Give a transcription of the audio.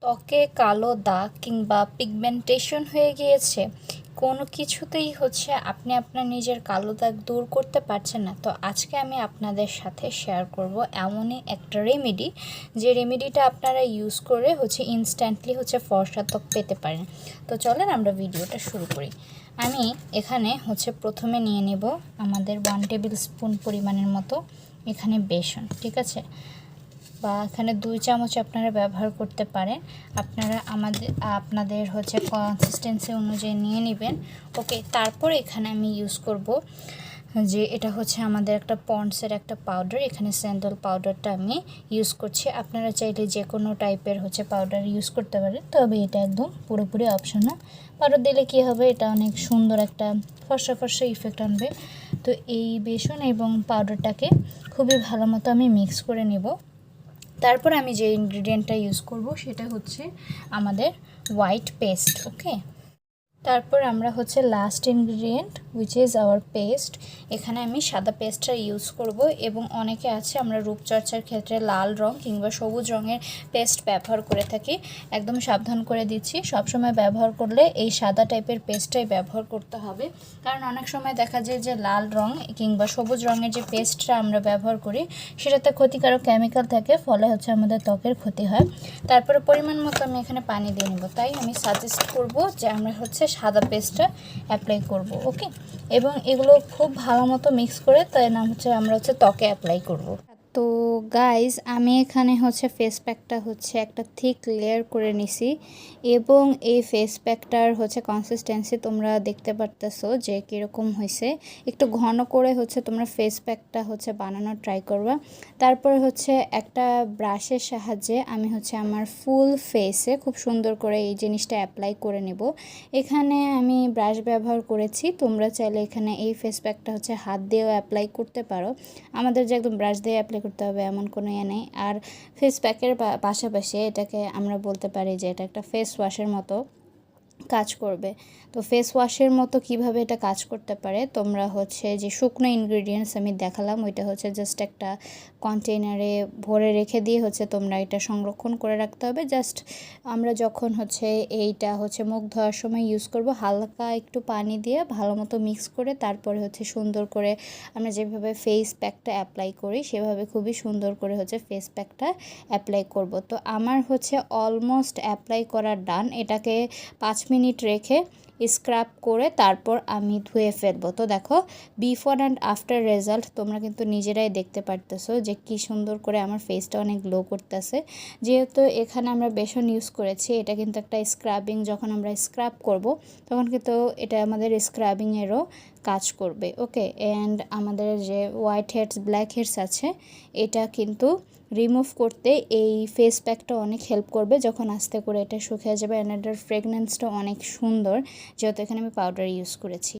ত্বকে কালো দাগ কিংবা পিগমেন্টেশন হয়ে গিয়েছে, কোনো কিছুতেই আপনি আপনার নিজের কালো দাগ দূর করতে পারছেন না, তো আজকে আমি আপনাদের সাথে শেয়ার করব এমনই একটা রেমেডি, যে রেমেডিটা আপনারা ইউজ করে ইনস্ট্যান্টলি ফর্সা ত্বক পেতে পারেন। তো চলেন আমরা ভিডিওটা শুরু করি। আমি এখানে প্রথমে নিয়ে নেব আমাদের 1 টেবিল স্পুন পরিমাণের মতো এখানে বেসন, ঠিক আছে, বা এখানে 2 চামচ আপনারা ব্যবহার করতে পারেন। আপনারা আপনাদের কনসিস্টেন্সি অনুযায়ী নিয়ে নেবেন। ওকে, তারপর এখানে আমি ইউজ করব যে এটা আমাদের একটা পন্ডসের একটা পাউডার, এখানে স্যান্ডেল পাউডারটা আমি ইউজ করছি। আপনারা চাইলে যে কোনো টাইপের পাউডার ইউজ করতে পারেন, তবে এটা একদম পুরোপুরি অপশনাল। পাউডার দিলে কী হবে, এটা অনেক সুন্দর একটা ফর্সা ফর্সা ইফেক্ট আনবে। তো এই বেসন এবং পাউডারটাকে খুবই ভালো মতো আমি মিক্স করে নেব। তারপর আমি যে ইনগ্রেডিয়েন্টটা ইউজ করব সেটা আমাদের হোয়াইট পেস্ট। ওকে, তারপর আমরা last ingredient which is our paste. এখানে আমি সাদা পেস্টটা ইউজ করব, এবং অনেকে আছে আমরা রূপচর্চার ক্ষেত্রে লাল রং কিংবা সবুজ রঙের পেস্ট ব্যবহার করে থাকি। একদম সাবধান করে দিচ্ছি, সবসময় ব্যবহার করলে এই সাদা টাইপের পেস্টটাই ব্যবহার করতে হবে, কারণ অনেক সময় দেখা যায় যে লাল রং কিংবা সবুজ রঙের যে পেস্টটা আমরা ব্যবহার করি সেটাতে ক্ষতিকারক কেমিক্যাল থাকে, ফলে আমাদের ত্বকের ক্ষতি হয়। তারপরে পরিমাণ মতো আমি এখানে পানি দিয়ে নেব, তাই আমি সাজেস্ট করব যে আমরা সাদা পেস্টটা অ্যাপ্লাই করব। ওকে, এবং এগুলো খুব ভালো মতো মিক্স করে তাই না আমরা ত্বকে অ্যাপ্লাই করব। তো গাইজ, আমি এখানে ফেস প্যাকটা একটা থিক লেয়ার করে নিছি, এবং এই ফেস প্যাকটার কনসিস্টেন্সি তোমরা দেখতে পারতেছো যে কীরকম হয়েছে। একটু ঘন করে তোমরা ফেস প্যাকটা বানানোর ট্রাই করবা। তারপরে একটা ব্রাশের সাহায্যে আমি আমার ফুল ফেসে খুব সুন্দর করে এই জিনিসটা অ্যাপ্লাই করে নেব। এখানে আমি ব্রাশ ব্যবহার করেছি, তোমরা চাইলে এখানে এই ফেস প্যাকটা হাত দিয়েও অ্যাপ্লাই করতে পারো। আমাদের যে একদম ব্রাশ দিয়ে অ্যাপ্লাই করতে হবে এমন কোনো নেই। আর ফেস প্যাকের পাশাপাশি এটাকে আমরা বলতে পারি যে এটা একটা ফেস ওয়াশের মতো কাজ করবে। তো ফেস ওয়াশের মতো কিভাবে এটা কাজ করতে পারে, তোমরা যে শুকনো ইনগ্রেডিয়েন্টস আমি দেখালাম ওইটা জাস্ট একটা কন্টেনারে ভরে রেখে দিয়ে তোমরা এটা সংরক্ষণ করে রাখতে হবে। জাস্ট আমরা যখন এইটা মুখ ধোয়ার সময় ইউজ করব, হালকা একটু পানি দিয়ে ভালো মতো মিক্স করে তারপরে সুন্দর করে আমরা যেভাবে ফেস প্যাকটা অ্যাপ্লাই করি সেভাবে খুবই সুন্দর করে ফেস প্যাকটা অ্যাপ্লাই করব। তো আমার অলমোস্ট অ্যাপ্লাই করা ডান। এটাকে 5 মিনিট রেখে স্ক্রাব করে তারপর আমি ধুয়ে ফেলবো। তো দেখো, বিফোর অ্যান্ড আফটার রেজাল্ট তোমরা কিন্তু নিজেরাই দেখতে পারতেছো যে কি সুন্দর করে আমার ফেসটা অনেক গ্লো করতেছে। যেহেতু এখানে আমরা বেসন ইউজ করেছি, এটা কিন্তু একটা স্ক্রাবিং, যখন আমরা স্ক্রাব করব তখন কিন্তু এটা আমাদের স্ক্রাবিংয়েরও কাজ করবে। ওকে, অ্যান্ড আমাদের যে হোয়াইট হেডস ব্ল্যাক হেডস আছে এটা কিন্তু রিমুভ করতে এই ফেস প্যাকটা অনেক হেল্প করবে, যখন আস্তে করে এটা শুকিয়ে যাবে। অ্যান্ড এটার ফ্রেগনেন্সটা অনেক সুন্দর, যেহেতু এখানে আমি পাউডার ইউজ করেছি।